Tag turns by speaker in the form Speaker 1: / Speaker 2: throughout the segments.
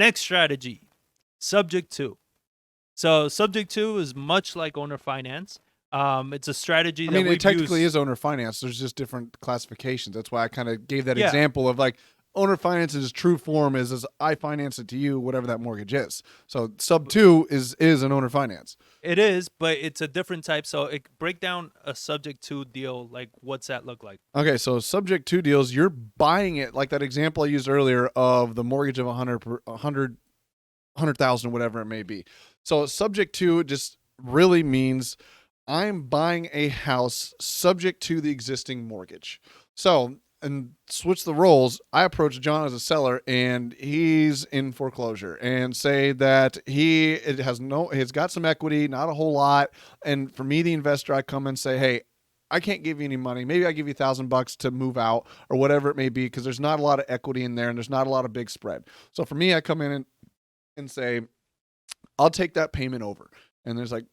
Speaker 1: Next strategy, subject to. So subject to is much like owner finance. It's a strategy
Speaker 2: I
Speaker 1: that
Speaker 2: mean, it
Speaker 1: we've
Speaker 2: technically
Speaker 1: used.
Speaker 2: is owner finance. There's just different classifications. That's why I kind of gave that
Speaker 1: Yeah,
Speaker 2: example of like owner finance's true form is I finance it to you, whatever that mortgage is. So sub two is an owner finance.
Speaker 1: it is, but it's a different type. So it break down a subject to deal. Like, what's that look like?
Speaker 2: Okay, so subject to deals, you're buying it like that example I used earlier of the mortgage of 100,000, whatever it may be. So subject to just really means I'm buying a house subject to the existing mortgage. So, and switch the roles, I approach John as a seller and he's in foreclosure and say that he's got some equity, not a whole lot. And for me, the investor, I come and say, hey, I can't give you any money. Maybe I give you $1,000 to move out or whatever it may be, because there's not a lot of equity in there and there's not a lot of big spread. So for me, I come in and say, I'll take that payment over. And there's like,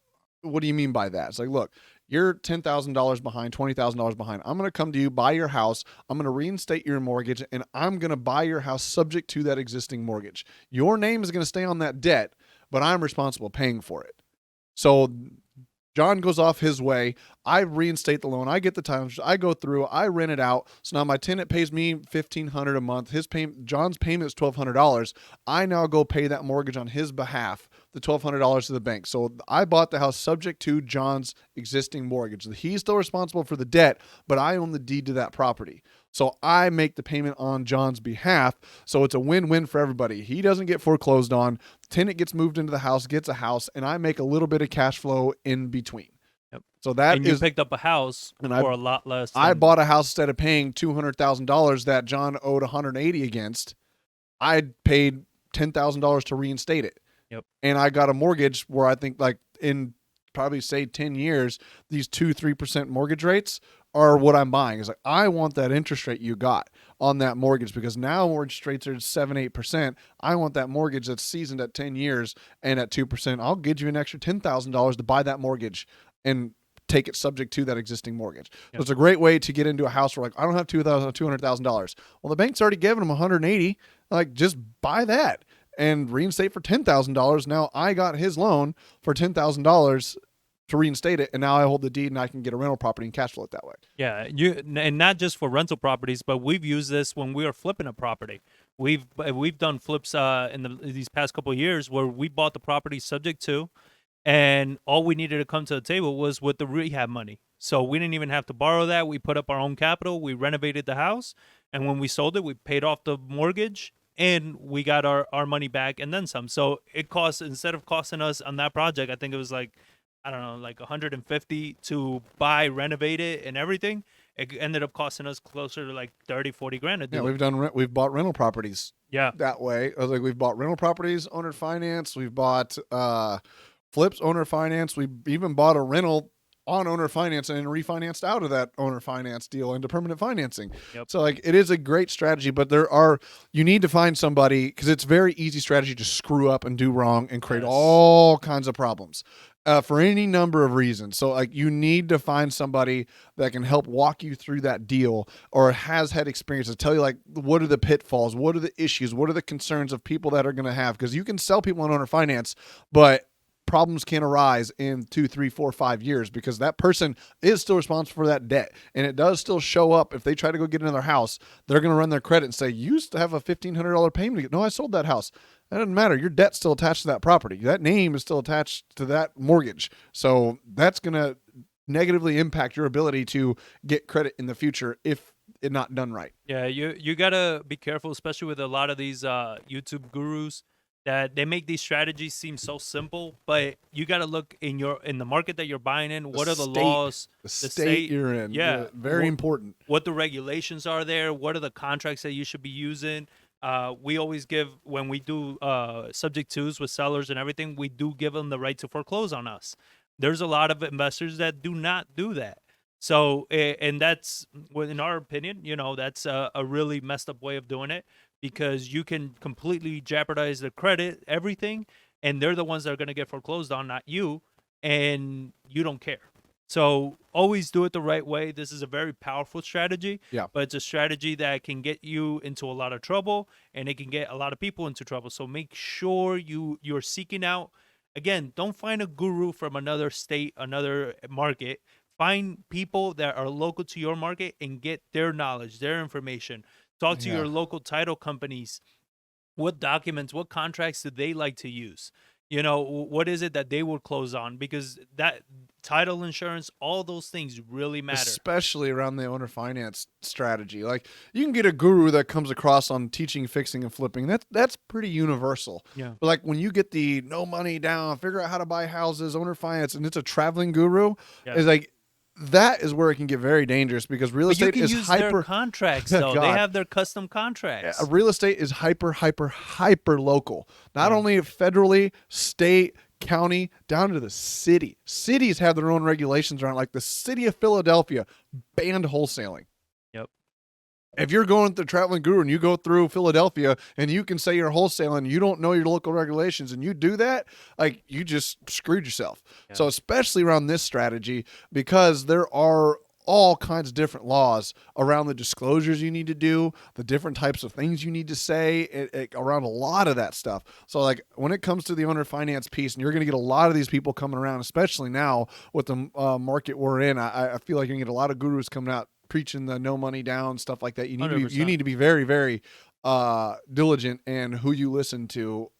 Speaker 2: what do you mean by that? It's like, look, you're $10,000 behind, $20,000 behind. I'm going to come to you, buy your house. I'm going to reinstate your mortgage, and I'm going to buy your house subject to that existing mortgage. Your name is going to stay on that debt, but I'm responsible paying for it. So John goes off his way. I reinstate the loan. I get the title. I go through. I rent it out. So now my tenant pays me $1,500 a month. John's payment is $1,200. I now go pay that mortgage on his behalf, the $1,200 to the bank. So I bought the house subject to John's existing mortgage. He's still responsible for the debt, but I own the deed to that property. So I make the payment on John's behalf. So it's a win-win for everybody. He doesn't get foreclosed on. Tenant gets moved into the house, gets a house, and I make a little bit of cash flow in between.
Speaker 1: Yep.
Speaker 2: So that
Speaker 1: And you
Speaker 2: is,
Speaker 1: picked up a house
Speaker 2: and
Speaker 1: for a lot less.
Speaker 2: I bought a house instead of paying $200,000 that John owed $180 against. I paid $10,000 to reinstate it.
Speaker 1: Yep.
Speaker 2: And I got a mortgage where I think like in probably say 10 years, these 2-3% mortgage rates are what I'm buying. It's like, I want that interest rate you got on that mortgage, because now mortgage rates are 7-8%. I want that mortgage that's seasoned at 10 years and at 2%. I'll give you an extra $10,000 to buy that mortgage and take it subject to that existing mortgage.
Speaker 1: Yep.
Speaker 2: So it's a great way to get into a house where like, I don't have $200,000. Well, the bank's already given them 180. Like, just buy that and reinstate for $10,000. Now I got his loan for $10,000 to reinstate it, and now I hold the deed and I can get a rental property and cash flow it that way.
Speaker 1: Yeah, and not just for rental properties, but we've used this when we were flipping a property. We've done flips in these past couple of years where we bought the property subject to, and all we needed to come to the table was with the rehab money. So we didn't even have to borrow that. We put up our own capital. We renovated the house, and when we sold it, we paid off the mortgage, and we got our money back and then some. So it cost, instead of costing us on that project, I think it was like, I don't know, like 150 to buy, renovate it, and everything. It ended up costing us closer to like 30, 40 grand to do.
Speaker 2: Yeah, we've bought rental properties.
Speaker 1: Yeah,
Speaker 2: that way. I was like, we've bought rental properties, owner finance. We've bought flips, owner finance. We even bought a rental on owner finance and refinanced out of that owner finance deal into permanent financing.
Speaker 1: Yep.
Speaker 2: So like, it is a great strategy, but you need to find somebody, because it's very easy strategy to screw up and do wrong and create all kinds of problems. For any number of reasons. So like, you need to find somebody that can help walk you through that deal or has had experience to tell you like, what are the pitfalls? What are the issues? What are the concerns of people that are going to have? Because you can sell people on owner finance, but problems can arise in 2, 3, 4, 5 years, because that person is still responsible for that debt. And it does still show up. If they try to go get another house, they're going to run their credit and say, you used to have a $1,500 payment. No, I sold that house. That doesn't matter. Your debt's still attached to that property. That name is still attached to that mortgage. So that's going to negatively impact your ability to get credit in the future if it's not done right.
Speaker 1: Yeah, you got to be careful, especially with a lot of these YouTube gurus, that they make these strategies seem so simple, but you got to look in the market that you're buying in. What are the laws?
Speaker 2: The state you're in.
Speaker 1: Yeah.
Speaker 2: Very important.
Speaker 1: What the regulations are there? What are the contracts that you should be using? We always give, when we do subject twos with sellers and everything, we do give them the right to foreclose on us. There's a lot of investors that do not do that. So, and that's, in our opinion, that's a really messed up way of doing it, because you can completely jeopardize the credit, everything, and they're the ones that are going to get foreclosed on, not you, and you don't care. So always do it the right way. This is a very powerful strategy,
Speaker 2: Yeah.
Speaker 1: but it's a strategy that can get you into a lot of trouble, and it can get a lot of people into trouble. So make sure you're seeking out. Again, don't find a guru from another state, another market. Find people that are local to your market and get their knowledge, their information. Talk to
Speaker 2: Yeah.
Speaker 1: your local title companies. What documents, what contracts do they like to use? You know, what is it that they will close on? Because that title insurance, all those things really matter.
Speaker 2: Especially around the owner finance strategy. Like you can get a guru that comes across on teaching, fixing, and flipping. That's pretty universal.
Speaker 1: Yeah.
Speaker 2: But like when you get the no money down, figure out how to buy houses, owner finance, and it's a traveling guru,
Speaker 1: Yeah.
Speaker 2: is like that is where it can get very dangerous because real
Speaker 1: But you
Speaker 2: estate
Speaker 1: can
Speaker 2: is
Speaker 1: use their
Speaker 2: hyper.
Speaker 1: contracts though. They
Speaker 2: God.
Speaker 1: have their custom contracts.
Speaker 2: Real estate is hyper local. Not
Speaker 1: Yeah.
Speaker 2: only federally, state, county, down to the city. Cities have their own regulations around. Like the city of Philadelphia banned wholesaling.
Speaker 1: Yep.
Speaker 2: If you're going to traveling guru and you go through Philadelphia and you can say you're wholesaling, you don't know your local regulations, and you do that, like you just screwed yourself.
Speaker 1: Yeah.
Speaker 2: So especially around this strategy, because there are all kinds of different laws around the disclosures you need to do, the different types of things you need to say around a lot of that stuff. So like when it comes to the owner finance piece, and you're going to get a lot of these people coming around, especially now with the market we're in, I feel like you're going to get a lot of gurus coming out preaching the no money down stuff like that. You need to be,
Speaker 1: 100%.
Speaker 2: you need to be very, very diligent in who you listen to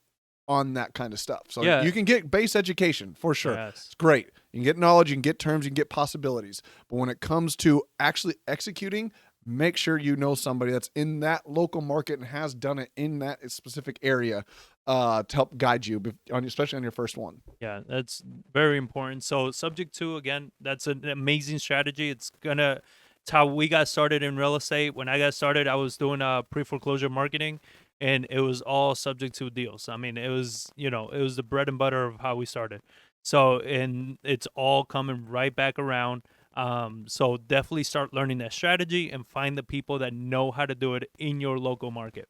Speaker 2: on that kind of stuff. So
Speaker 1: Yeah.
Speaker 2: you can get base education for sure.
Speaker 1: Yes.
Speaker 2: It's great. You can get knowledge, you can get terms, you can get possibilities. But when it comes to actually executing, make sure you know somebody that's in that local market and has done it in that specific area to help guide you, especially on your first one.
Speaker 1: Yeah, that's very important. So subject to, again, that's an amazing strategy. It's how we got started in real estate. When I got started, I was doing pre-foreclosure marketing, and it was all subject to deals. I mean, it was the bread and butter of how we started. So, and it's all coming right back around. So definitely start learning that strategy and find the people that know how to do it in your local market.